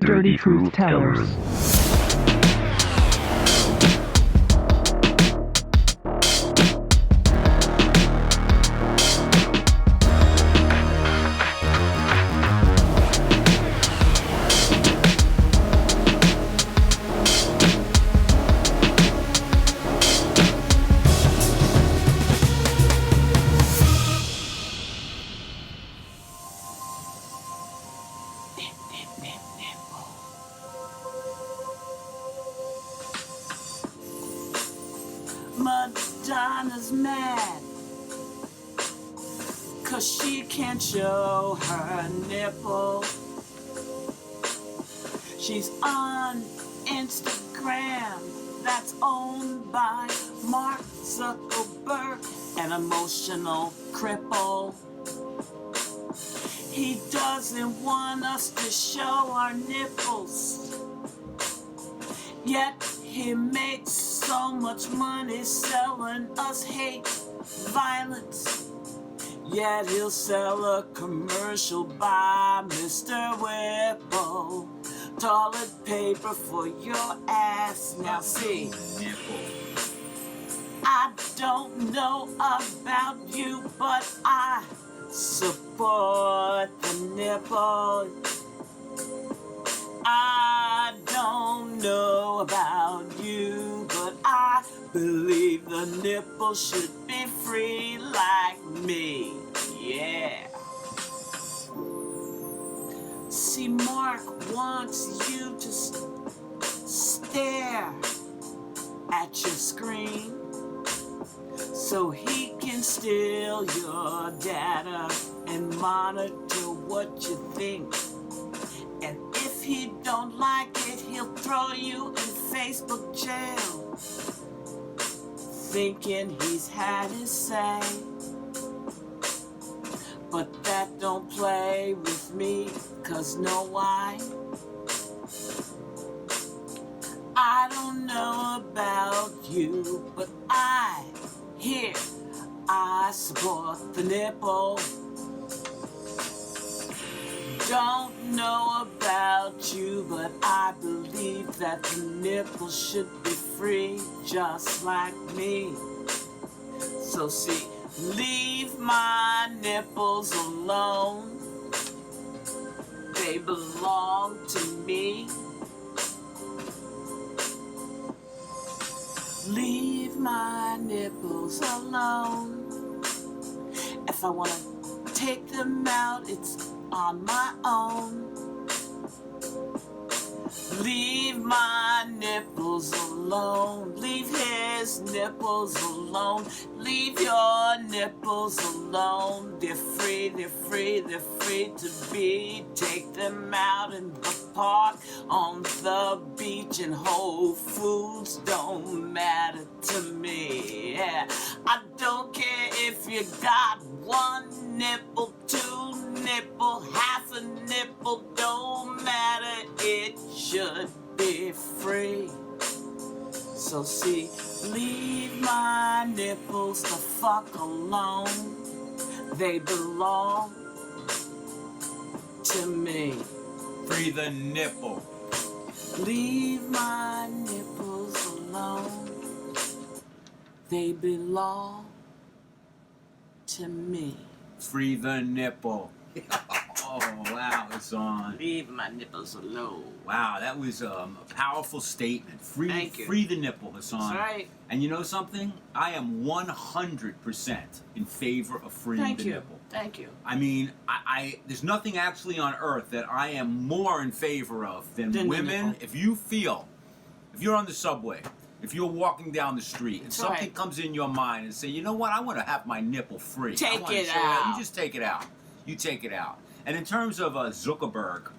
Dirty Truth Tellers. Madonna's mad 'cause she can't show her nipple. She's on Instagram that's owned by Mark Zuckerberg, an emotional cripple. He doesn't want us to show our nipples, yet he makes so much money selling us hate, violence. Yet he'll sell a commercial by Mr. Whipple. Toilet paper for your ass. Now see, I don't know about you, but I support the nipple. I don't know about you, but I believe the nipple should be free like me. Yeah. See, Mark wants you to stare at your screen so he can steal your data and monitor what you think. And if he don't like it, he'll throw you in Facebook jail, thinking he's had his say. But that don't play with me, 'cause know why? I don't know about you, but I support the nipple. Don't know about you, but I believe that the nipple should be free, just like me. So see, leave my nipples alone. They belong to me. Leave my nipples alone. If I wanna take them out, it's on my own. Leave my nipples alone. Leave his nipples alone. Leave your nipples alone. They're free, they're free, they're free to be. Take them out in the park, on the beach, and Whole Foods don't matter to me. Yeah, I don't care if you got one nipple, two nipple, half a nipple, don't matter, it should be free. So see, leave my nipples the fuck alone. They belong to me. Free the nipple. Leave my nipples alone. They belong to me. Free the nipple. Oh, wow, it's on. Leave my nipples alone. Wow, that was a powerful statement. Thank you. Free the nipple, Hassan. That's right. And you know something? I am 100% in favor of freeing the nipple. Thank you. I mean, there's nothing actually on earth that I am more in favor of than women. If you're on the subway, if you're walking down the street and something comes in your mind and say, you know what, I want to have my nipple free. Take it out. You just take it out. You take it out. And in terms of Zuckerberg,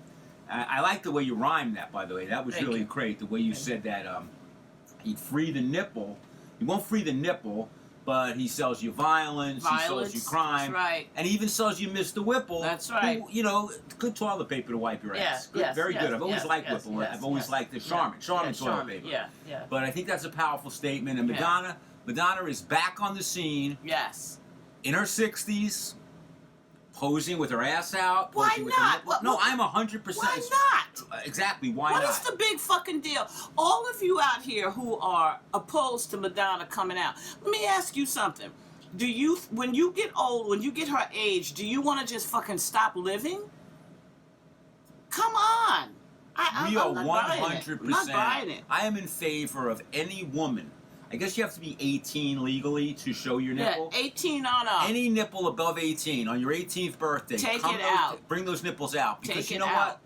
I like the way you rhymed that, by the way. That was really great, the way you said that he'd free the nipple. He won't free the nipple, but he sells you violence, he sells you crime. That's right. And he even sells you Mr. Whipple. That's right. Who, you know, good toilet paper to wipe your ass. Good, very good. I've always liked Whipple. I've always liked the Charmin toilet paper. Yeah. But I think that's a powerful statement. And Madonna is back on the scene. Yes. In her 60s. posing with her ass out. Why posing with her not? nipples. No, I'm 100%. Why not? Exactly. Why What not? is the big fucking deal? All of you out here who are opposed to Madonna coming out, let me ask you something. Do you, when you get old, when you get her age, do you want to just fucking stop living? Come on. We are I'm not buying it. 100%. I'm not buying it. I am in favor of any woman. I guess you have to be 18 legally to show your nipple. Yeah, 18 on up. Any nipple above 18 on your 18th birthday, Take it out. Bring those nipples out. Because Take you it know out. what?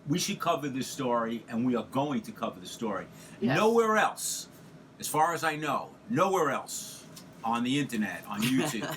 We should cover this story, and we are going to cover the story. Yes. Nowhere else, as far as I know, nowhere else on the internet, on YouTube,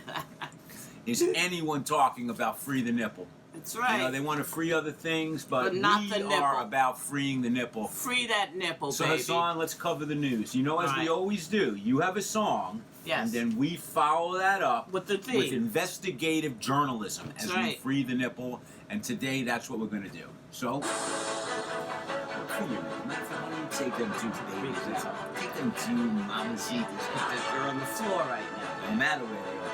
is anyone talking about free the nipple. That's right. You know, they want to free other things, but not we the nipple. are about freeing the nipple. Free that nipple, So baby. Hassan, let's cover the news. You know, as we Right. always do, you have a song, Yes. and then we follow that up With the theme. with investigative journalism as we right. free the nipple. And today, that's what we're going to do. So, come here, why don't you take them two babies out? Take them two mamacitas. They're on the floor right now. No matter where they are.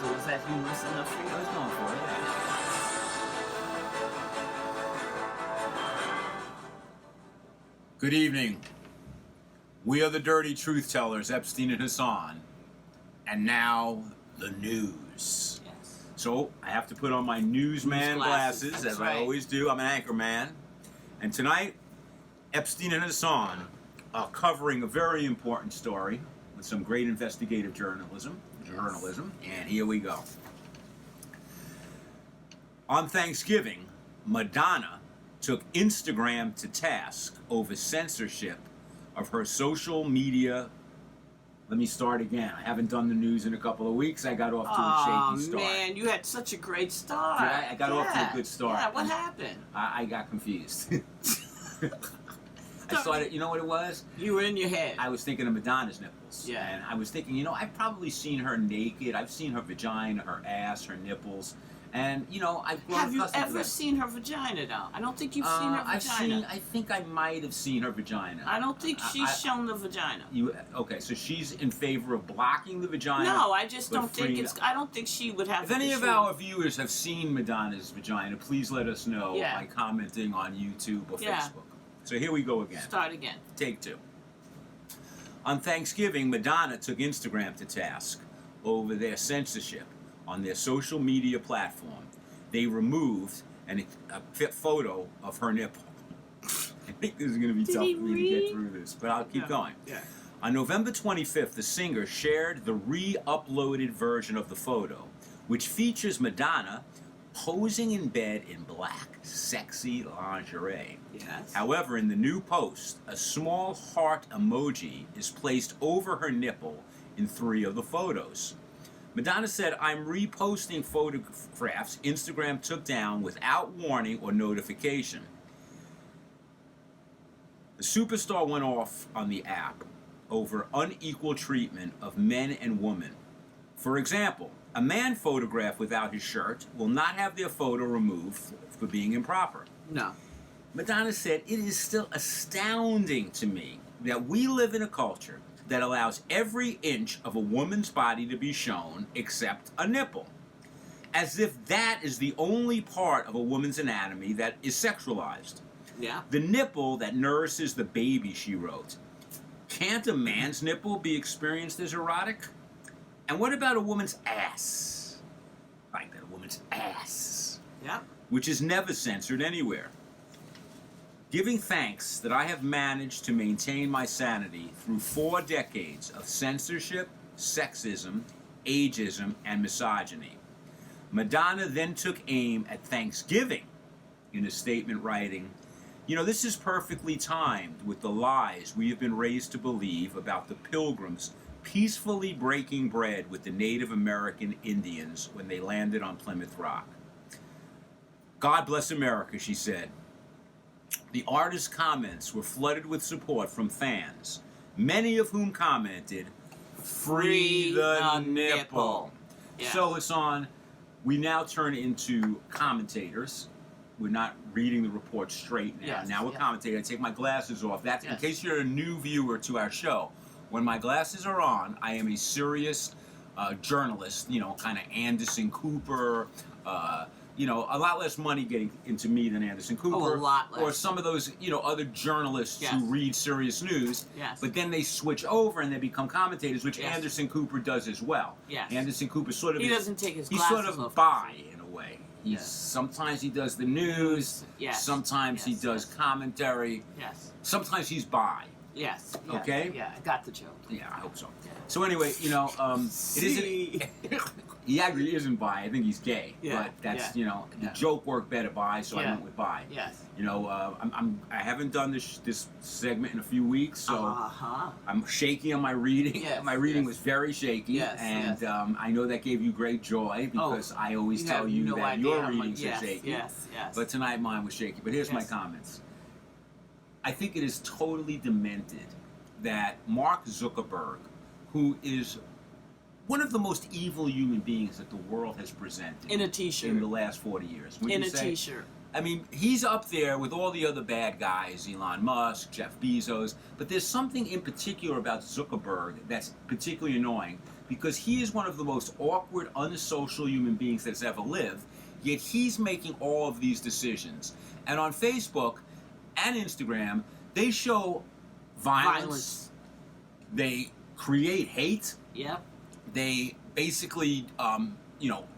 So is that humorous enough for you? I was going for it. Yeah. Good evening. We are the dirty truth tellers, Epstein and Hassan. And now, the news. Yes. So, I have to put on my newsman glasses, That's as right. I always do. I'm an anchor man. And tonight, Epstein and Hassan are covering a very important story with some great investigative journalism. And here we go. On Thanksgiving, Madonna took Instagram to task over censorship of her social media. Let me start again. I haven't done the news in a couple of weeks. I got off to a shaky start. Oh, man, you had such a great start. Yeah, I got off to a good start. Yeah, what happened? I got confused. I started, you know what it was? You were in your head. I was thinking of Madonna's nipples. Yeah. And I was thinking, you know, I've probably seen her naked. I've seen her vagina, her ass, her nipples. And, you know, I've grown Have you accustomed to ever that. seen her vagina, though? I don't think you've seen her vagina. I think I might have seen her vagina. I don't think she's shown the vagina. Okay, so she's in favor of blocking the vagina. No, I just but don't think freeing it's. I don't think she would have. If any of issue. our viewers have seen Madonna's vagina, please let us know Yeah. by commenting on YouTube or Yeah. Facebook. So here we go again. Start again. Take two. On Thanksgiving, Madonna took Instagram to task over their censorship on their social media platform. They removed a photo of her nipple. I think this is going to be tough for me to get through this, but I'll keep going. Yeah. On November 25th, the singer shared the re-uploaded version of the photo, which features Madonna posing in bed in black, sexy lingerie. Yes. However, in the new post, a small heart emoji is placed over her nipple in 3 of the photos. Madonna said, "I'm reposting photographs Instagram took down without warning or notification." The superstar went off on the app over unequal treatment of men and women. For example, a man photographed without his shirt will not have their photo removed for being improper. No. Madonna said, "It is still astounding to me that we live in a culture that allows every inch of a woman's body to be shown except a nipple. As if that is the only part of a woman's anatomy that is sexualized. Yeah. The nipple that nourishes the baby," she wrote. "Can't a man's nipple be experienced as erotic? And what about a woman's ass? Like that, a woman's ass. Yeah. Which is never censored anywhere. Giving thanks that I have managed to maintain my sanity through 4 decades of censorship, sexism, ageism, and misogyny." Madonna then took aim at Thanksgiving in a statement writing, "You know, this is perfectly timed with the lies we have been raised to believe about the Pilgrims peacefully breaking bread with the Native American Indians when they landed on Plymouth Rock. God bless America," she said. The artist's comments were flooded with support from fans, many of whom commented, "Free the nipple." Yeah. So, Hassan, we now turn into commentators. We're not reading the report straight now. Yes, Now we're commentating. I take my glasses off. That's in Yes. case you're a new viewer to our show. When my glasses are on, I am a serious journalists, kind of Anderson Cooper, a lot less money getting into me than Anderson Cooper. Oh, a lot less. Or some of those, other journalists who read serious news. Yes. But then they switch over and they become commentators, which Yes. Anderson Cooper does as well. Yes. Anderson Cooper sort of... He doesn't take his he's glasses sort of off. bi, in a way. Yes. Sometimes he does the news. Yes. Sometimes he Yes. does commentary. Yes. Sometimes he's bi. Yes. Okay? Yeah, I got the joke. Yeah, I hope so. So anyway, it isn't... He actually isn't bi. I think he's gay. Yeah, But that's, yeah, the yeah. joke worked better bi, so I Yeah. went with bi. Yes. I haven't done this segment in a few weeks, so Uh-huh. I'm shaky on my reading. Yes, My reading yes. was very shaky, Yes, and yes. I know that gave you great joy because I always tell have you no that idea your how much- readings yes, are shaky. Yes, yes. But tonight mine was shaky. But here's my Yes. comments. I think it is totally demented that Mark Zuckerberg, who is one of the most evil human beings that the world has presented In a t-shirt. in the last 40 years. Wouldn't In you a say? t-shirt. I mean, he's up there with all the other bad guys, Elon Musk, Jeff Bezos, but there's something in particular about Zuckerberg that's particularly annoying because he is one of the most awkward, unsocial human beings that's ever lived, yet he's making all of these decisions. And on Facebook and Instagram, they show violence. They create hate. Yep. They basically,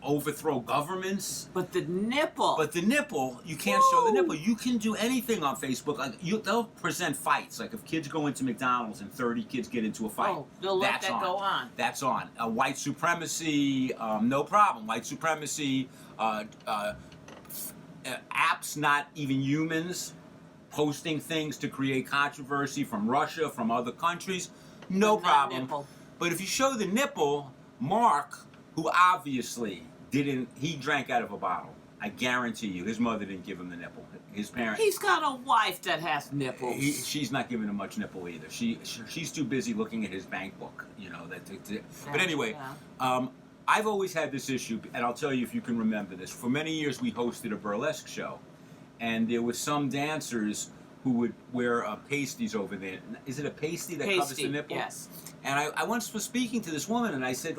overthrow governments. But the nipple. But the nipple, you can't show the nipple. You can do anything on Facebook. They'll present fights. Like if kids go into McDonald's and 30 kids get into a fight. Oh, they'll let that go on. That's on. White supremacy, no problem. White supremacy, apps not even humans, posting things to create controversy from Russia, from other countries, no But not problem. nipple. But if you show the nipple, Mark, who obviously he drank out of a bottle. I guarantee you, his mother didn't give him the nipple. His parents. He's got a wife that has nipples. She's not giving him much nipple either. She's too busy looking at his bank book, But anyway, I've always had this issue, and I'll tell you if you can remember this. For many years, we hosted a burlesque show, and there were some dancers who would wear pasties over there. Is it a pasty that covers the nipple? Yes. And I once was speaking to this woman, and I said,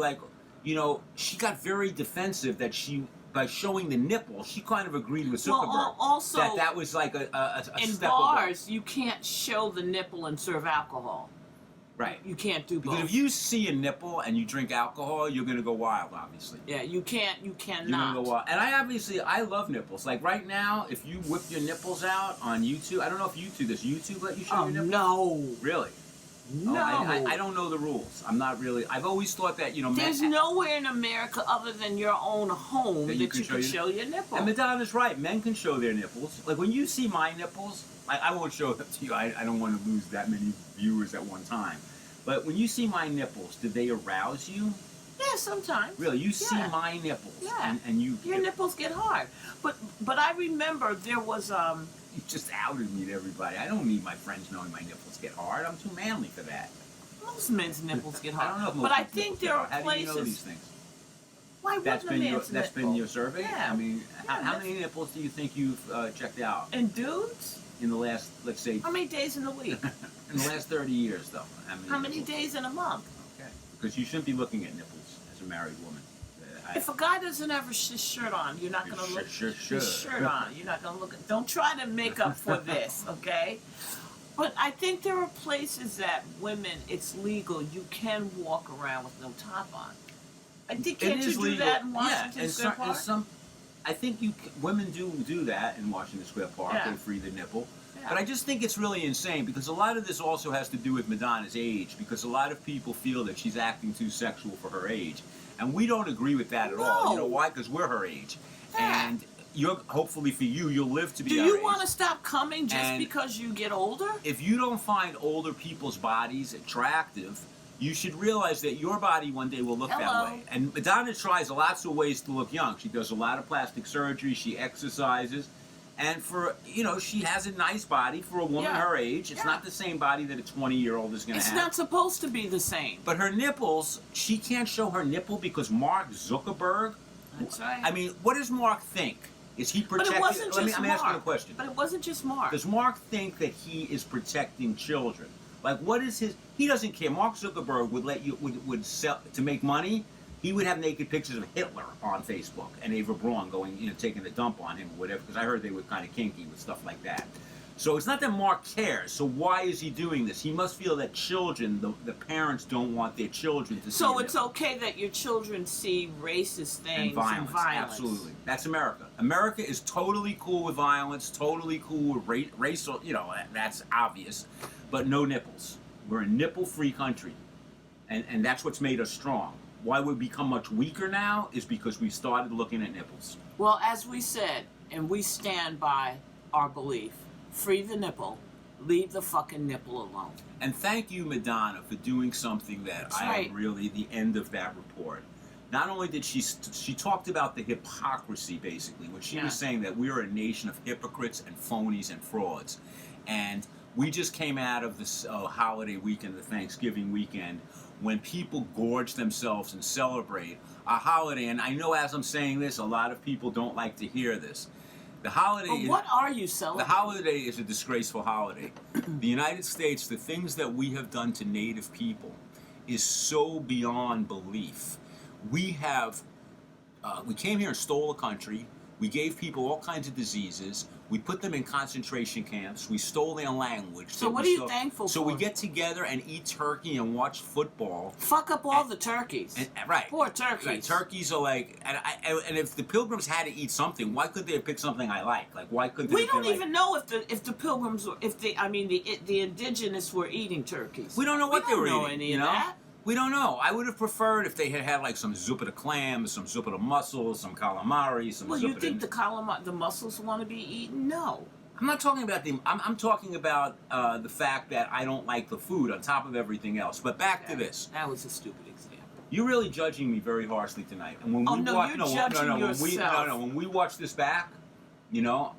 she got very defensive that by showing the nipple, she kind of agreed with Zuckerberg. Well, also, that was like a in step bars, you can't show the nipple and serve alcohol. Right. You can't do both. Because if you see a nipple and you drink alcohol, you're going to go wild, obviously. Yeah, you cannot. You're going to go wild. And I love nipples. Like right now, if you whip your nipples out on YouTube, I don't know if does YouTube let you show your nipples? No. Really? No. Oh, I don't know the rules. I'm not really. I've always thought that, There's nowhere in America other than your own home that you can show your nipple. And Madonna's right. Men can show their nipples. Like when you see my nipples, I won't show them to you. I don't want to lose that many viewers at one time. But when you see my nipples, do they arouse you? Yeah, sometimes. Really? You see my nipples. Yeah. And you... Your nipples get hard. But I remember there was... You just outed me to everybody. I don't need my friends knowing my nipples get hard. I'm too manly for that. Most men's nipples get hard. I don't know if most but I men's think nipples there get are hard. places... How do you know these things? Why That's been your survey? Yeah. I mean, Yeah, how many nipples do you think you've checked out? And dudes? In the last, let's say... How many days in a week? In the last 30 years, though. How many days in a month? Okay. Because you shouldn't be looking at nipples as a married woman. If a guy doesn't have his shirt on, you're not going to look his shirt on. You're not going to look at... Don't try to make up for this, okay? But I think there are places that women, it's legal. You can walk around with no top on. I think can't you do that in Washington Square Park? I think women do that in Washington Square Park. Yeah. They free the nipple. Yeah. But I just think it's really insane because a lot of this also has to do with Madonna's age because a lot of people feel that she's acting too sexual for her age. And we don't agree with that at all. You know why? Because we're her age. Yeah. And hopefully for you'll live to be Do our you age. want to stop coming just because you get older? If you don't find older people's bodies attractive, you should realize that your body one day will look that way. And Madonna tries lots of ways to look young. She does a lot of plastic surgery. She exercises. And she has a nice body for a woman her age. It's not the same body that a 20-year-old is going to have. It's not supposed to be the same. But her nipples, she can't show her nipple because Mark Zuckerberg. That's right. I mean, what does Mark think? Is he protecting? But it wasn't just Let me ask you a question. But it wasn't just Mark. Does Mark think that he is protecting children? Like, what is his? He doesn't care. Mark Zuckerberg would sell to make money. he would have naked pictures of Hitler on Facebook and Ava Braun going, taking a dump on him or whatever, because I heard they were kind of kinky with stuff like that. So it's not that Mark cares. So why is he doing this? He must feel that children, the parents don't want their children to see. So it's okay that your children see racist things and violence. Absolutely. That's America. America is totally cool with violence, totally cool with racial, that's obvious, but no nipples. We're a nipple-free country, and that's what's made us strong. Why we've become much weaker now is because we started looking at nipples. Well, as we said, and we stand by our belief, free the nipple, leave the fucking nipple alone. And thank you, Madonna, for doing something that really, the end of that report. Not only did she talked about the hypocrisy, basically, when she was saying that we are a nation of hypocrites and phonies and frauds. And we just came out of this holiday weekend, the Thanksgiving weekend, when people gorge themselves and celebrate a holiday. And I know as I'm saying this, a lot of people don't like to hear this. The holiday. But what are you celebrating? The holiday is a disgraceful holiday. The United States, the things that we have done to Native people is so beyond belief. We came here and stole a country. We gave people all kinds of diseases. We put them in concentration camps. We stole their language. So what are you thankful for? So we get together and eat turkey and watch football. Fuck up all the turkeys. Right. Poor turkeys. Right. Turkeys are like, and if the pilgrims had to eat something, why couldn't they have picked something I like? Like, why couldn't they? We don't even know if the pilgrims were, the indigenous were eating turkeys. We don't know what they were eating. We don't know any of that. We don't know. I would have preferred if they had like some zuppa de clam, some zuppa de mussels, some calamari, some. Well, you think the mussels want to be eaten? No. I'm not talking about them. I'm talking about the fact that I don't like the food on top of everything else. But back to this. That was a stupid example. You're really judging me very harshly tonight. And when when we watch this back,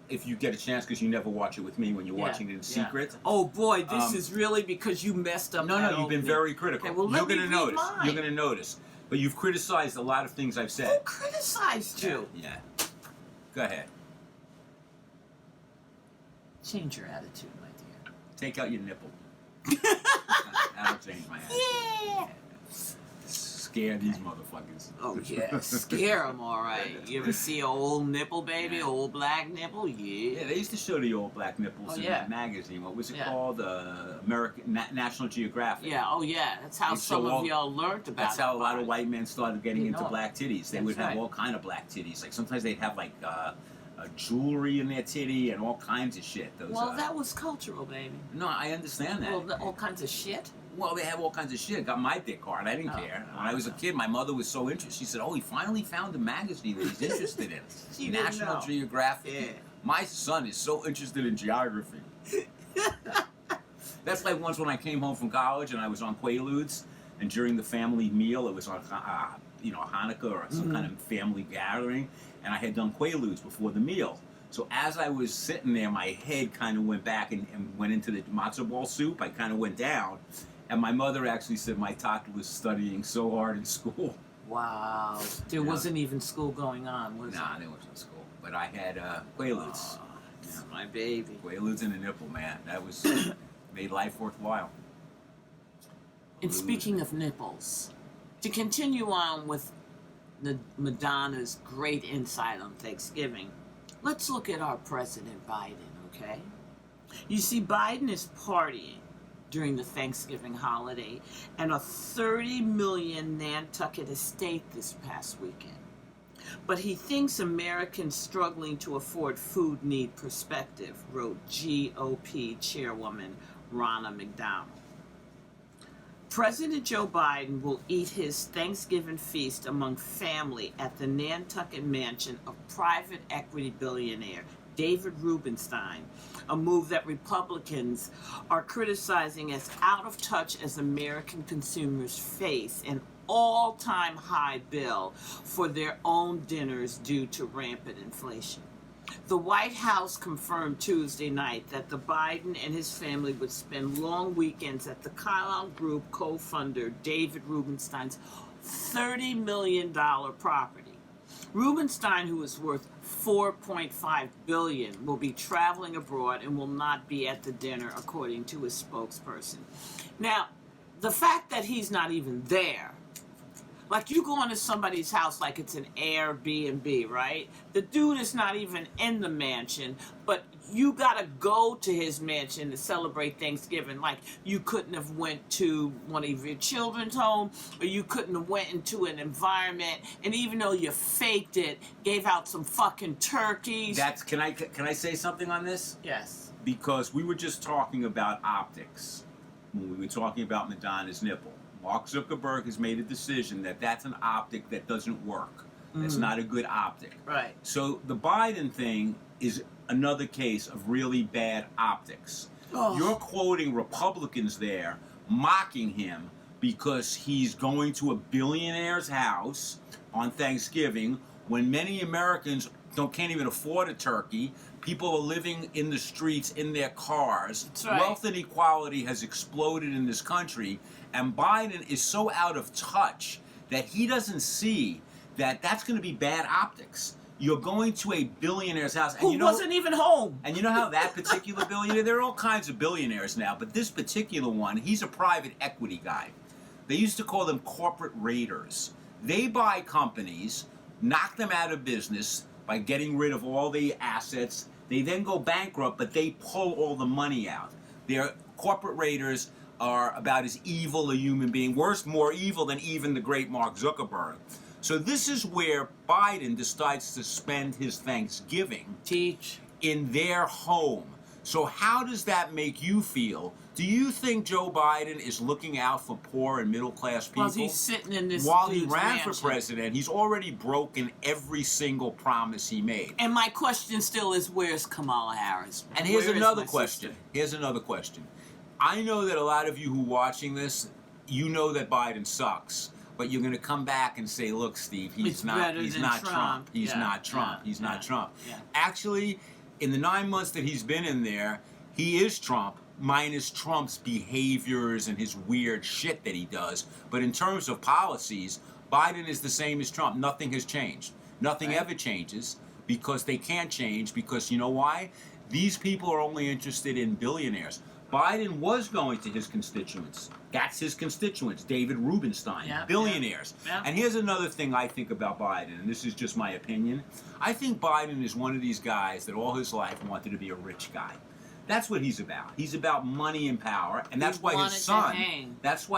if you get a chance, because you never watch it with me when you're watching it in secret. Oh boy, this is really because you messed up. No, you've been very critical. Okay, well, you're going to notice. You're going to notice. But you've criticized a lot of things I've said. Who criticized you? Yeah. Go ahead. Change your attitude, my dear. Take out your nipple. I'll change my attitude. Yeah. Scare these motherfuckers. Oh yeah, scare them, all right. You ever see an old nipple, baby? Old black nipple? Yeah. Yeah, they used to show the old black nipples in that magazine. What was it called? American National Geographic. Yeah. Oh yeah. That's how some of y'all learned about. That's how a lot of white men started getting into black titties. They would have right. all kind of black titties. Like sometimes they'd have like jewelry in their titty and all kinds of shit. Those, that was cultural, baby. No, I understand that. Well, all kinds of shit. Well, they have all kinds of shit. Got my dick hard. I didn't care. When I was a kid, my mother was so interested. She said, "Oh, he finally found a magazine that he's interested in. National Geographic." Yeah. My son is so interested in geography. That's like once when I came home from college and I was on Quaaludes, and during the family meal, it was on Hanukkah or some kind of family gathering, and I had done Quaaludes before the meal. So as I was sitting there, my head kind of went back and went into the matzo ball soup. I kind of went down. And my mother actually said my tata was studying so hard in school. Wow. There wasn't even school going on, was Nah, there wasn't school. But I had Quaaludes. My baby. Quaaludes and a nipple, man. That was made life worthwhile. And speaking of nipples, to continue on with Madonna's great insight on Thanksgiving, let's look at our President Biden, okay? You see, Biden is partying during the Thanksgiving holiday and a $30 million Nantucket estate this past weekend. But he thinks Americans struggling to afford food need perspective, wrote GOP chairwoman Ronna McDonald. President Joe Biden will eat his Thanksgiving feast among family at the Nantucket mansion of private equity billionaire David Rubenstein, a move that Republicans are criticizing as out of touch as American consumers face an all-time high bill for their own dinners due to rampant inflation. The White House confirmed Tuesday night that the Biden and his family would spend long weekends at the Carlyle Group co-funder David Rubenstein's $30 million property. Rubenstein, who is worth $4.5 billion, will be traveling abroad and will not be at the dinner, according to his spokesperson. Now, the fact that he's not even there Like, you go into somebody's house like it's an Airbnb, right? The dude is not even in the mansion, but you gotta go to his mansion to celebrate Thanksgiving. Like, you couldn't have went to one of your children's home, or you couldn't have went into an environment, and even though you faked it, gave out some fucking turkeys. Can I say something on this? Yes. Because we were just talking about optics when we were talking about Madonna's nipple. Mark Zuckerberg has made a decision that that's an optic that doesn't work. It's not a good optic. Right. So the Biden thing is another case of really bad optics. Oh. You're quoting Republicans there, mocking him because he's going to a billionaire's house on Thanksgiving when many Americans can't even afford a turkey. People are living in the streets in their cars. That's right. Wealth inequality has exploded in this country, and Biden is so out of touch that he doesn't see that that's going to be bad optics. You're going to a billionaire's house. Who wasn't even home. And you know how that particular billionaire, there are all kinds of billionaires now, but this particular one, he's a private equity guy. They used to call them corporate raiders. They buy companies, knock them out of business by getting rid of all the assets. They then go bankrupt, but they pull all the money out. Their corporate raiders are about as evil a human being, worse, more evil than even the great Mark Zuckerberg. So this is where Biden decides to spend his Thanksgiving in their home. So how does that make you feel? Do you think Joe Biden is looking out for poor and middle-class people? While he's sitting in this While he dude's ran mansion. for president, he's already broken every single promise he made. And my question still is, where's Kamala Harris? And here's Where is another my question. sister? Here's another question. I know that a lot of you who are watching this, you know that Biden sucks. But you're going to come back and say, look, Steve, he's not Trump. He's not Trump. He's not Trump. Yeah. Actually, in the 9 months that he's been in there, he is Trump, minus Trump's behaviors and his weird shit that he does. But in terms of policies, Biden is the same as Trump. Nothing has changed. Nothing ever changes because they can't change because you know why? These people are only interested in billionaires. Biden was going to his constituents. That's his constituents, David Rubenstein, billionaires. Yeah. And here's another thing I think about Biden, and this is just my opinion. I think Biden is one of these guys that all his life wanted to be a rich guy. That's what he's about. He's about money and power, and that's why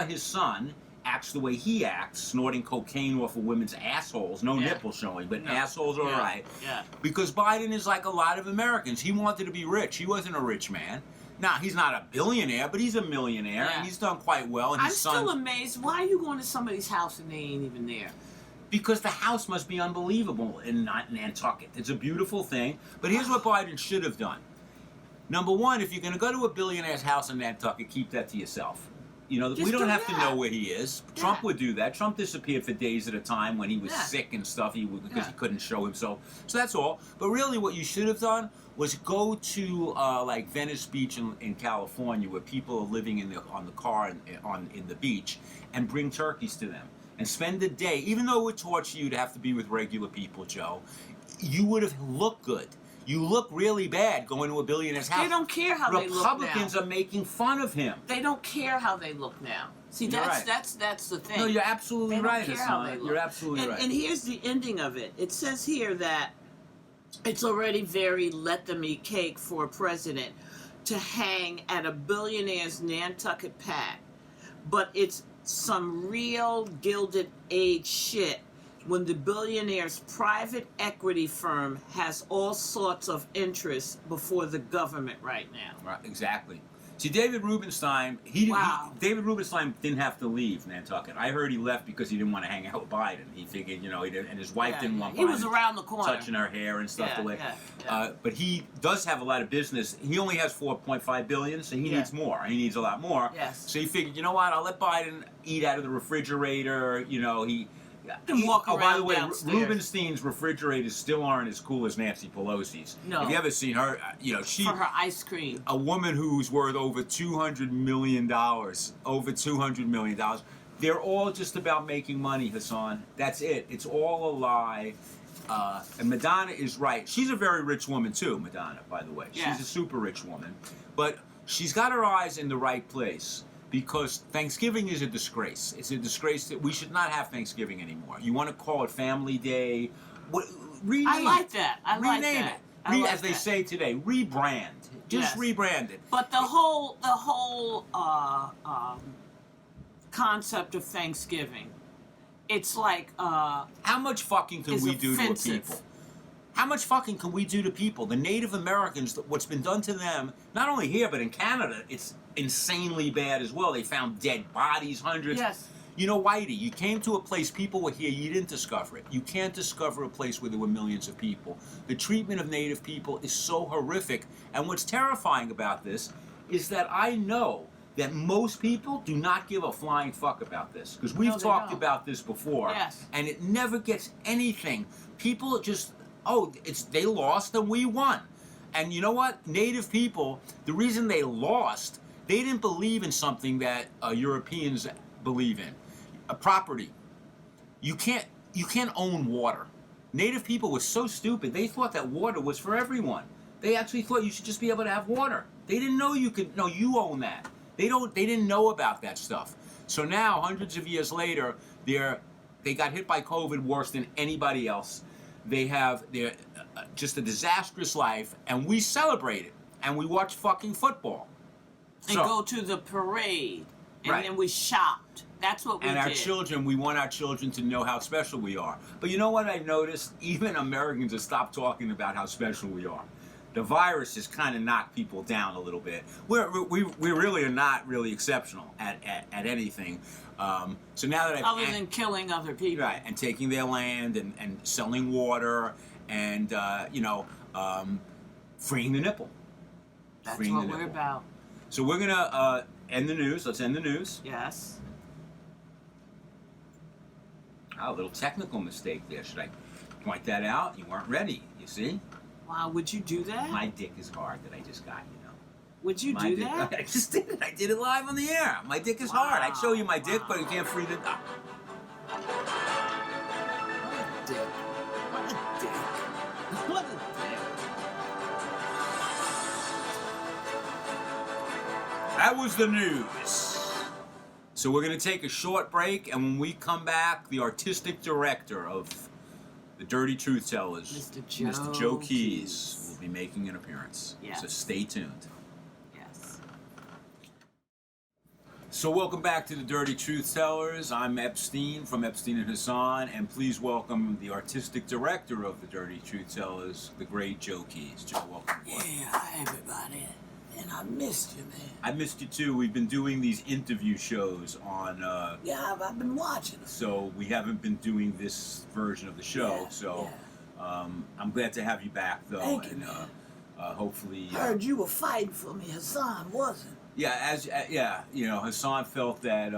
his son acts the way he acts, snorting cocaine off of women's assholes. No nipples showing, but assholes are all right. Yeah. Because Biden is like a lot of Americans. He wanted to be rich. He wasn't a rich man. Now, he's not a billionaire, but he's a millionaire, and he's done quite well. And I'm still amazed. Why are you going to somebody's house and they ain't even there? Because the house must be unbelievable in Nantucket. It's a beautiful thing. But here's what Biden should have done. Number one, if you're going to go to a billionaire's house in Nantucket, keep that to yourself. You know, we don't have to know where he is. Trump would do that. Trump disappeared for days at a time when he was sick and stuff because he couldn't show himself. So that's all. But really what you should have done was go to like Venice Beach in California where people are living in the beach and bring turkeys to them. And spend the day, even though it would torture you to have to be with regular people, Joe, you would have looked good. You look really bad going to a billionaire's house. They don't care how they look now. Republicans are making fun of him. They don't care how they look now. See, that's the thing. No, you're absolutely right, Hassan. You're absolutely right. And here's the ending of it. It says here that it's already very let them eat cake for a president to hang at a billionaire's Nantucket pad. But it's some real Gilded Age shit when the billionaire's private equity firm has all sorts of interests before the government right now. Right, exactly. See, David Rubenstein, David Rubenstein didn't have to leave Nantucket. I heard he left because he didn't want to hang out with Biden. He figured, you know, and his wife didn't want Biden. He was around the corner. Touching her hair and stuff but he does have a lot of business. He only has $4.5 billion, so he needs more. He needs a lot more. Yes. So he figured, you know what, I'll let Biden eat out of the refrigerator. You know, by the way, downstairs. Rubenstein's refrigerators still aren't as cool as Nancy Pelosi's. No. Have you ever seen her? You know, for her ice cream. A woman who's worth over $200 million. Over $200 million. They're all just about making money, Hassan. That's it. It's all a lie. And Madonna is right. She's a very rich woman too, Madonna, by the way. Yeah. She's a super rich woman. But she's got her eyes in the right place. because Thanksgiving is a disgrace. It's a disgrace that we should not have Thanksgiving anymore. You want to call it Family Day? Rename I like that. I like rename that. it. As they say today, rebrand. Just rebrand it. But the whole concept of Thanksgiving, it's like how much fucking can we do to people? How much fucking can we do to people? The Native Americans, what's been done to them, not only here but in Canada, it's insanely bad as well. They found dead bodies, hundreds. Yes. You know, Whitey, you came to a place, people were here, you didn't discover it. You can't discover a place where there were millions of people. The treatment of Native people is so horrific, and what's terrifying about this is that I know that most people do not give a flying fuck about this, because we've talked about this before, and it never gets anything. People just, they lost and we won. And you know what? Native people, the reason they lost, they didn't believe in something that Europeans believe in. A property. You can't own water. Native people were so stupid, they thought that water was for everyone. They actually thought you should just be able to have water. They didn't know you own that. They didn't know about that stuff. So now, hundreds of years later, they got hit by COVID worse than anybody else. They're just a disastrous life, and we celebrate it, and we watch fucking football. And go to the parade, and then we shopped. That's what we did. And we want our children to know how special we are. But you know what I've noticed? Even Americans have stopped talking about how special we are. The virus has kind of knocked people down a little bit. We really are not really exceptional at anything. So now that other than killing other people, right, and taking their land and selling water and freeing the nipple. That's what we're about. So we're gonna end the news. Let's end the news. Yes. Oh, a little technical mistake there. Should I point that out? You weren't ready, you see? Wow, would you do that? My dick is hard that I just got, Would you do that? I just did it. I did it live on the air. My dick is hard. I'd show you my dick, but you can't free the... What a dick. What a dick. What a dick. That was the news. So we're going to take a short break, and when we come back, the artistic director of the Dirty Truth Tellers, Mr. Joe Keys, will be making an appearance. Yes. So stay tuned. Yes. So welcome back to the Dirty Truth Tellers. I'm Epstein from Epstein and Hassan, and please welcome the artistic director of the Dirty Truth Tellers, the great Joe Keys. Joe, welcome. Yeah, hi everybody. And I missed you, man. I missed you too. We've been doing these interview shows on... yeah, I've been watching them. So we haven't been doing this version of the show. I'm glad to have you back, though. Thank you, man. Hopefully... I heard you were fighting for me, Hassan, wasn't? Yeah, Hassan felt that...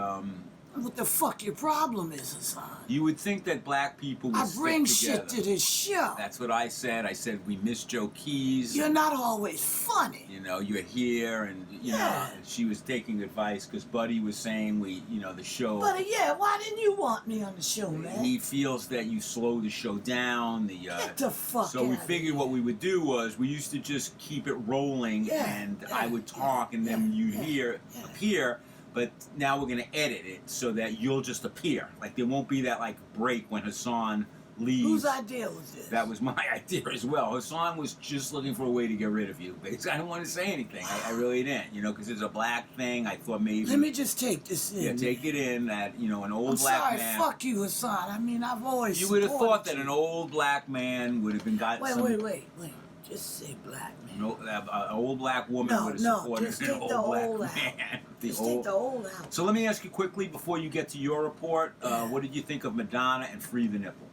what the fuck your problem is, Hassan? You would think that black people would I bring stick together. shit to this show. That's what I said. I said we miss Joe Keys. You're not always funny. You're here, and and she was taking advice because Buddy was saying the show. Buddy, why didn't you want me on the show, man? He feels that you slow the show down. Get the fuck So we figured what we would do was we used to just keep it rolling, and I would talk, and then you'd appear. But now we're going to edit it so that you'll just appear. Like, there won't be that, break when Hassan leaves. Whose idea was this? That was my idea as well. Hassan was just looking for a way to get rid of you. Basically, I didn't want to say anything. I really didn't, because it's a black thing. I thought maybe... Let me just take this in. Yeah, take it in that, an old black man... I'm sorry, fuck you, Hassan. I mean, I've always You would have thought that an old black man would have been got Wait. Just say black man. No, an old black woman would have supported an old black man. Take the old out. So let me ask you quickly, before you get to your report, what did you think of Madonna and Free the Nipple?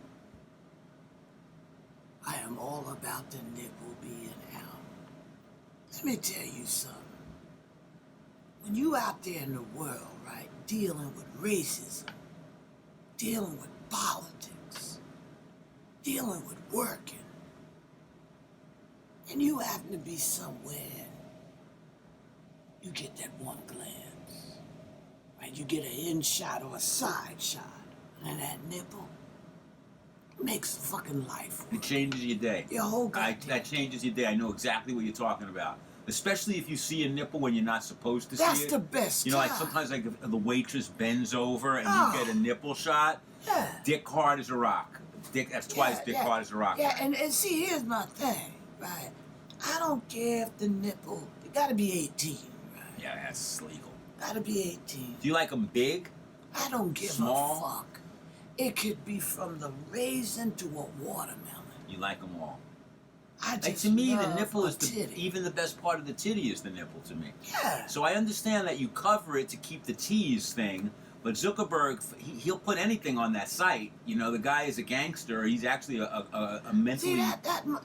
I am all about the nipple being out. Let me tell you something. When you out there in the world, right, dealing with racism, dealing with politics, dealing with working, and you happen to be somewhere, you get that one glance, right? You get an in shot or a side shot, and that nipple makes fucking life. It changes your day. Your whole that changes your day. I know exactly what you're talking about. especially if you see a nipple when you're not supposed to see it. That's the best You know, like time. sometimes like if the waitress bends over and you get a nipple shot. Yeah. Dick hard as a rock. That's twice dick hard as a rock. Yeah, and see, here's my thing, right? I don't care if the nipple, you gotta be 18, right? Yeah, that's legal. Gotta be 18. Do you like them big? I don't give Small? a fuck. It could be from the raisin to a watermelon. You like them all? I Like just to me, the love nipple a is titty. even the best part of the titty is the nipple to me. Yeah. So I understand that you cover it to keep the tease thing, but Zuckerberg, he'll put anything on that site. You know, the guy is a gangster. He's actually a mentally. See,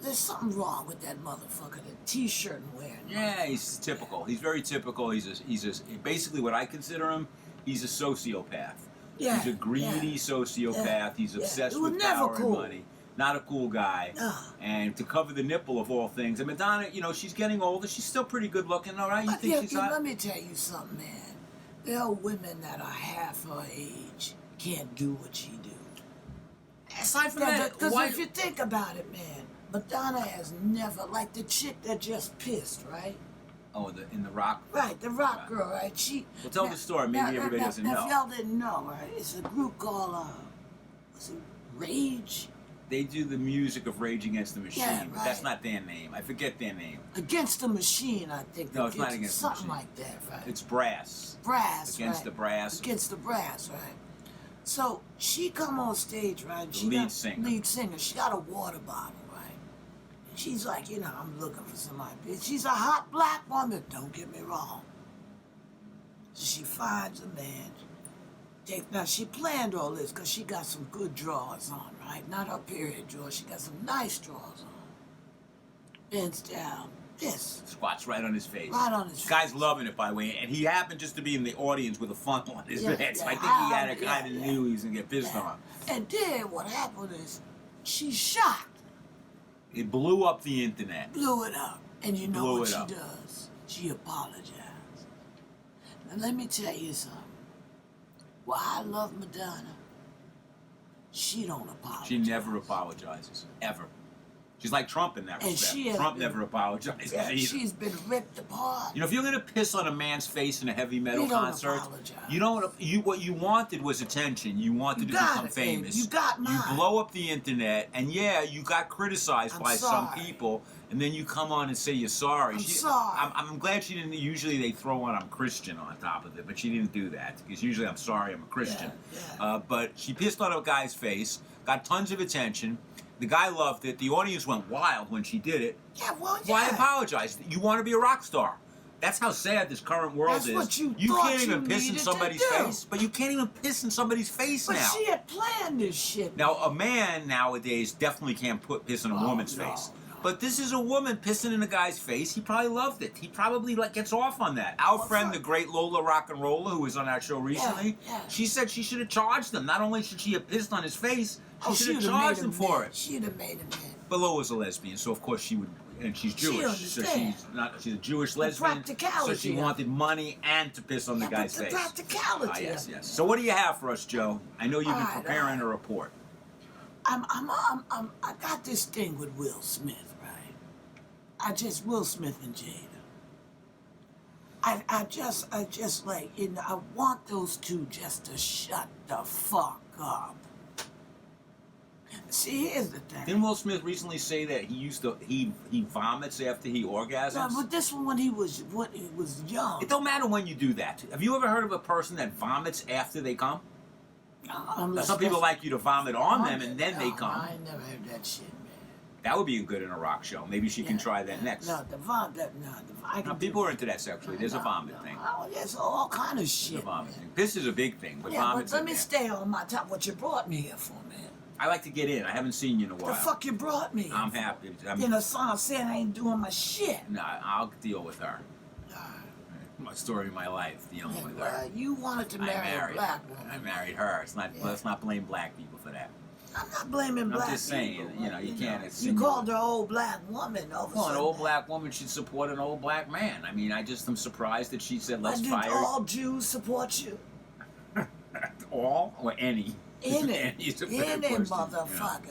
there's something wrong with that motherfucker, the t-shirt wearing. Yeah, he's typical. He's very typical. He's basically what I consider him. He's a sociopath. Yeah, He's a greedy sociopath. yeah, He's obsessed He was with never power cool. and money. Not a cool guy. And to cover the nipple of all things. And Madonna, you know, she's getting older. She's still pretty good looking, all right? You think she's hot? Let me tell you something, man. There are women that are half her age can't do what she do. Aside from that, Because why? if you think about it, man, Madonna has never, like the chick that just pissed, right? Oh, in the rock. Right, the rock girl, right? She. Well, tell the story. Maybe everybody doesn't know. If y'all didn't know, right? It's a group called, what's it, Rage? They do the music of Rage Against the Machine. Yeah, But that's right. not their name. I forget their name. Against the Machine, I think. No, it's not Against the something Machine. like that, right? It's Brass. Brass, Against right? the Brass. Against the Brass, right? So she come on stage, right? The She lead got, singer. Lead singer. She got a water bottle, right? And she's like, you know, I'm looking for somebody. She's a hot black woman. Don't get me wrong. So she finds a man. Now she planned all this because she got some good drawers on, right? Not her period drawers. She got some nice drawers on. Bends down. This. Squats right on his face. Right on his Guy's face. loving it, by the way. And he happened just to be in the audience with a funnel on his Yeah, head. So yeah. I think he had Yeah, kind of yeah. knew he was going to get pissed on. And then what happened is she's shocked. It blew up the internet. Blew it up. And you know Blew what it she up. does? She apologized. Now let me tell you something. Why I love Madonna, she don't apologize. She never apologizes. Ever. She's like Trump in that And respect. she has Trump been- never apologizes Yeah, either. she's been ripped apart. You know, if you're gonna piss on a man's face in a heavy metal You don't concert, apologize. you don't. What you wanted was attention. You wanted to got become it, baby. famous. You got You mine. blow up the internet, and yeah, you got criticized I'm by some sorry. people, and then you come on and say you're sorry. I'm sorry. I'm glad she didn't. Usually they throw on "I'm Christian" on top of it, but she didn't do that because usually I'm sorry, I'm a Christian. Yeah. But she pissed on a guy's face, got tons of attention. The guy loved it. The audience went wild when she did it. Yeah, well, Why yeah. apologize? You want to be a rock star. That's how sad this current world That's is. what you can't thought even you piss in needed to somebody's do. face. But you can't even piss in somebody's face But now. she had planned this shit. Now, a man nowadays definitely can't piss in a woman's no, face. no. But this is a woman pissing in a guy's face. He probably loved it. He probably gets off on that. Our friend, the great Lola Rock and Roller, who was on our show recently, yeah. she said she should have charged him. Not only should she have pissed on his face, she should have she'd charged made him for it. She'd have made him in. But Lola's a lesbian, so of course she would, and she's She Jewish, so understand. she's a Jewish lesbian, so practicality she of it. wanted money and to piss on the Yeah, guy's but the face. practicality Ah, yes, of it. yes. So what do you have for us, Joe? I know you've been All right, preparing all right. a report. I got this thing with Will Smith, right? Will Smith and Jada. I just like, you know, I want those two just to shut the fuck up. See, here's the thing. Didn't Will Smith recently say that he vomits after he orgasms? No, but this one when he was young. It don't matter when you do that. Have you ever heard of a person that vomits after they come? Unless Some people that's- like you to vomit on them and then they No, come. I ain't never heard that shit, man. That would be good in a rock show. Maybe she can try that next. No, the vomit. I Now, can people are into that sexually. There's a vomit thing. Oh, there's all kind of There's shit. a vomit man. thing. This is a big thing, but Yeah, but vomit's let in me there. stay on my top. What you brought me here for, man? I like to get in. I haven't seen you in a while. The fuck you brought me? I'm happy. Then a song saying I ain't doing my shit. Nah, I'll deal with her. My story of my life, dealing with her. Well, you wanted to I marry a married. black woman. I married her. It's not. Yeah. Let's not blame black people for that. I'm not blaming I'm black just saying, people. you know, you can't You assume- called her old black woman over Well, an old black woman should support an old black man. I mean, I just am surprised that she said, "Let's Did fire all Jews support you? all or any." Any Is a better question, you know. motherfucker.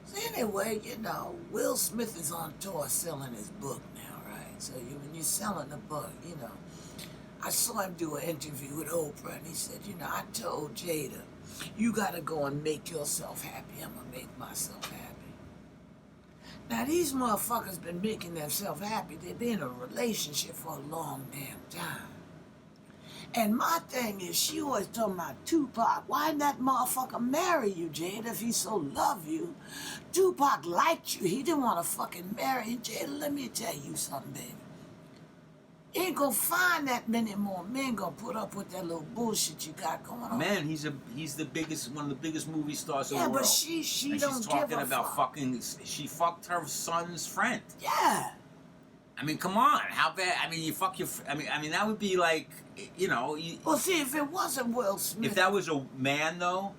So anyway, you know, Will Smith is on tour selling his book now, right? So when you're selling a book, you know. I saw him do an interview with Oprah, and he said, you know, I told Jada, you got to go and make yourself happy. I'm going to make myself happy. Now, these motherfuckers been making themselves happy. They've been in a relationship for a long damn time. And my thing is, she always talking about Tupac. Why didn't that motherfucker marry you, Jada, if he so love you? Tupac liked you. He didn't want to fucking marry you. Jada, let me tell you something, baby. You ain't gonna find that many more men gonna put up with that little bullshit you got going on. Man, he's the biggest, one of the biggest movie stars in yeah, the world. but she and don't she's give a talking about fuck. fucking. She fucked her son's friend. Yeah. I mean, come on, how bad? I mean, you fuck your. I mean, that would be like, you know. Well, see, if it wasn't Will Smith, If that was a man though,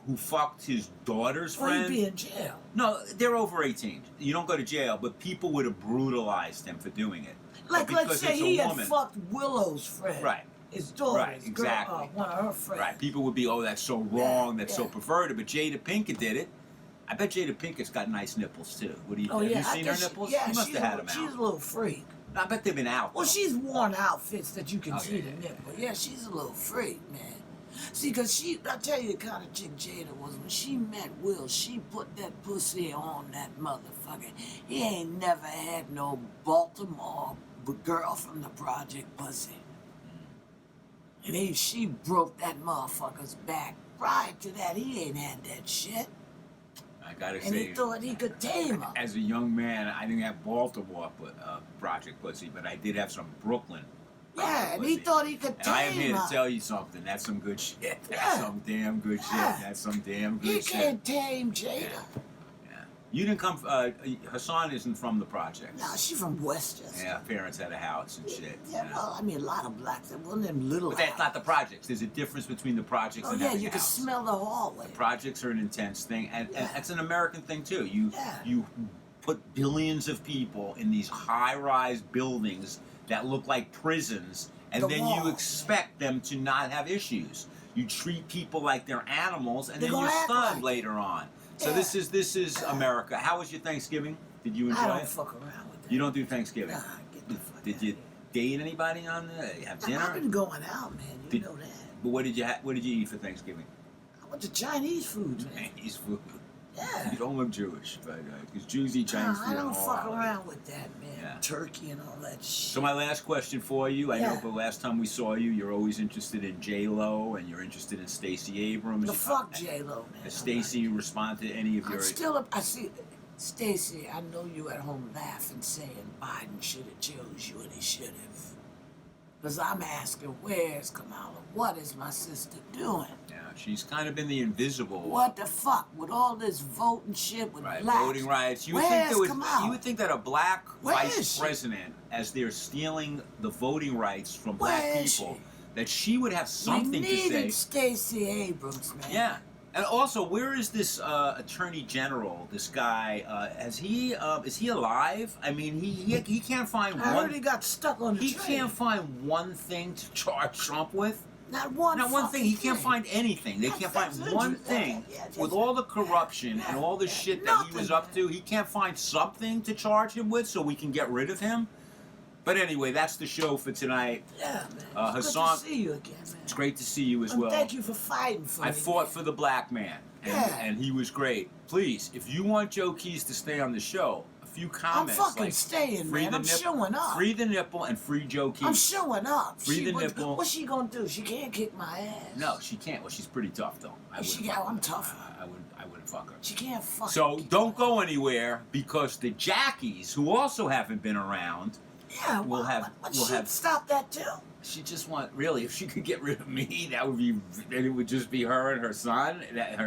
who fucked his daughter's friend, he'd be in jail. No, they're over 18. You don't go to jail, but people would have brutalized him for doing it. Like, let's say he had fucked Willow's friend. Right. His daughter. Right, exactly. Girl, one of her friends. Right. People would be, oh, that's so wrong, that's so perverted. But Jada Pinkett did it. I bet Jada Pinkett's got nice nipples too. What do you? Oh, have yeah, you seen her nipples? Yeah, she must have had them out. She's a little freak. I bet they've been out. Well, though. she's worn outfits that you can see the yeah. nipple. Yeah, she's a little freak, man. See, because I tell you the kind of chick Jada was. When she met Will, she put that pussy on that motherfucker. He ain't never had no Baltimore girl from the project pussy. And she broke that motherfucker's back. Prior to that, he ain't had that shit. I gotta And say, he thought he could tame her. as a young man, I didn't have Baltimore project pussy, but I did have some Brooklyn. Yeah, and he thought he could And I am tame here her. to tell you something. That's some good shit. That's Yeah. some damn good shit. Yeah. That's some damn good He shit. can't tame Jada. Yeah. You didn't come. Hassan isn't from the projects. Nah, she from Westchester. Yeah, parents had a house and shit. Yeah, you know. well, I mean, a lot of blacks. It wasn't them little. But that's not the projects. There's a difference between the projects Oh and yeah, having you a can house. smell the hallway. Projects are an intense thing, and it's an American thing too. Yeah. You put billions of people in these high-rise buildings that look like prisons, and The then wall, you expect them to not have issues. You treat people like they're animals, and They're then you're gonna act stunned like later on. So Yeah. this is America. How was your Thanksgiving? Did you enjoy I don't it? fuck around with that. You don't do Thanksgiving. Nah, get the fuck Did out you of here. date anybody on the have I've dinner? been going out, man. You Did- know that. But what did you eat for Thanksgiving? I went to Chinese food, man. Chinese food. Yeah. You don't look Jewish, but because Jews eat Chinese food. I don't on fuck all around with that, man. Yeah. Turkey and all that shit. So my last question for you, I know, Yeah. but last time we saw you, you're always interested in J-Lo and you're interested in Stacey Abrams. The fuck J-Lo, man. Has Stacey responded to any of your? I see, Stacey, I know you at home laughing, saying Biden should have chose you and he should have. Because I'm asking, where's Kamala? What is my sister doing? Yeah, she's kind of been the invisible. What the fuck? With all this voting shit with Right, blacks. voting rights. You would Where's think Kamala? you would think that a black Where is vice she? president, as they're stealing the voting rights from Where black is people, she? that she would have something we to say. needed Stacey Abrams, man. Yeah. And also, where is this attorney general? This guy, is he alive? I mean, he can't find I one. heard he got stuck on the He train. can't find one thing to charge Trump with. Not one. Not one thing. He can't thing. find anything. They can't find That's one interesting. thing Yeah, just- with all the corruption and all the shit that he was up to. He can't find something to charge him with, so we can get rid of him. But anyway, that's the show for tonight. Yeah, man. It's Hassan, good to see you again, man. it's great to see you as And well. thank you for fighting for me. I fought for the black man, Yeah. and he was great. Please, if you want Joe Keys to stay on the show, a few I'm comments. fucking like, staying, free man. the I'm nip- showing up. Free the nipple and free Joe Keys. I'm showing up. Free the what, nipple. What's she gonna do? She can't kick my ass. No, she can't. Well, she's pretty tough though. I She wouldn't got- fuck I'm her. tough. I wouldn't fuck her. She can't fucking. So kick don't my go anywhere because the Jackies, who also haven't been around, Yeah, we'll have- But we'll she have- stop that too. she just want really. If she could get rid of me, that would be. Then it would just be her and her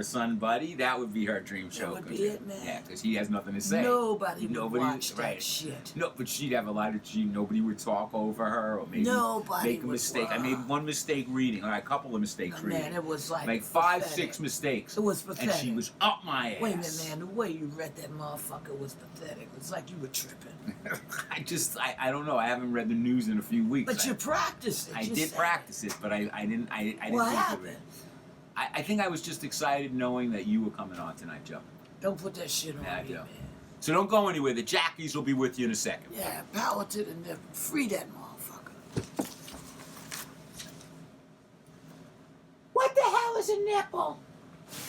son Buddy. That would be her dream show. would be it, man. Yeah, because he has nothing to say. Nobody would watch that right. shit. No, but she'd have a lot of. Nobody would talk over her or maybe Nobody make a would mistake. I watch. made one mistake reading, or a couple of mistakes reading. Man, it was like 5, pathetic. 6 mistakes. It was And pathetic. she was up my ass. Wait a minute, man. The way you read that motherfucker was pathetic. It was like you were tripping. I don't know. I haven't read the news in a few weeks. But you practiced it. I you did said practice it, but I didn't What think happened? of it. I think I was just excited knowing that you were coming on tonight, Joe. Don't put that shit on Yeah, I me, do. man. So don't go anywhere. The Jackies will be with you in a second. Yeah, power to the nipple. Free that motherfucker. What the hell is a nipple?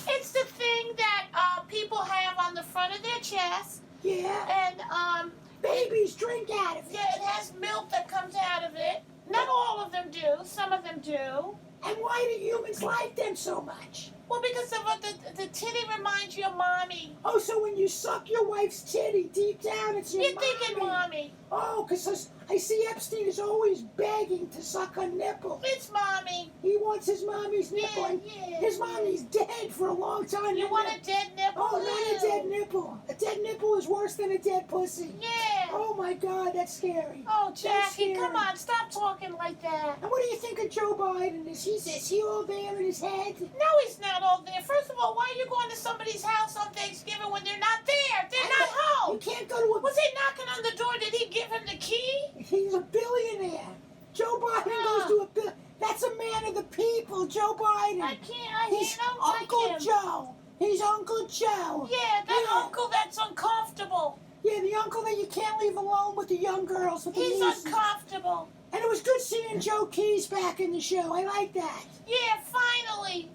It's the thing that people have on the front of their chest. Yeah. And Babies drink out of it. yeah, it has milk that comes out of it. Not all of them do. Some of them do. And why do humans like them so much? Well, because of what the titty reminds you of mommy. Oh, so when you suck your wife's titty deep down, it's your You're thinking mommy. Oh, because I see Epstein is always begging to suck her nipple. It's mommy. He wants his mommy's nipple. Yeah, and yeah. His mommy's dead for a long time. You want a dead nipple? Oh, not a dead nipple. A dead nipple is worse than a dead pussy. Yeah. Oh, my God, that's scary. Oh, That's Jackie, scary. come on. Stop talking like that. And what do you think of Joe Biden? Is he all there in his head? No, he's not all there. First of all, why are you going to somebody's house on Thanksgiving when they're not there? They're not home. You can't go to a... Was he knocking on the door? Did he give him the key? He's a billionaire. Joe Biden goes to a bill. That's a man of the people, Joe Biden. I can't. I He's don't like Uncle him. Joe. He's Uncle Joe. Yeah, that uncle that's uncomfortable. Yeah, the uncle that you can't leave alone with the young girls. With the He's nieces. uncomfortable. And it was good seeing Joe Keys back in the show. I like that. Yeah, finally.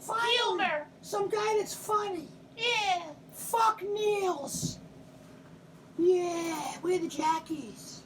Humor. Some guy that's funny. Yeah. Fuck Niels. Yeah, we're the Jackies.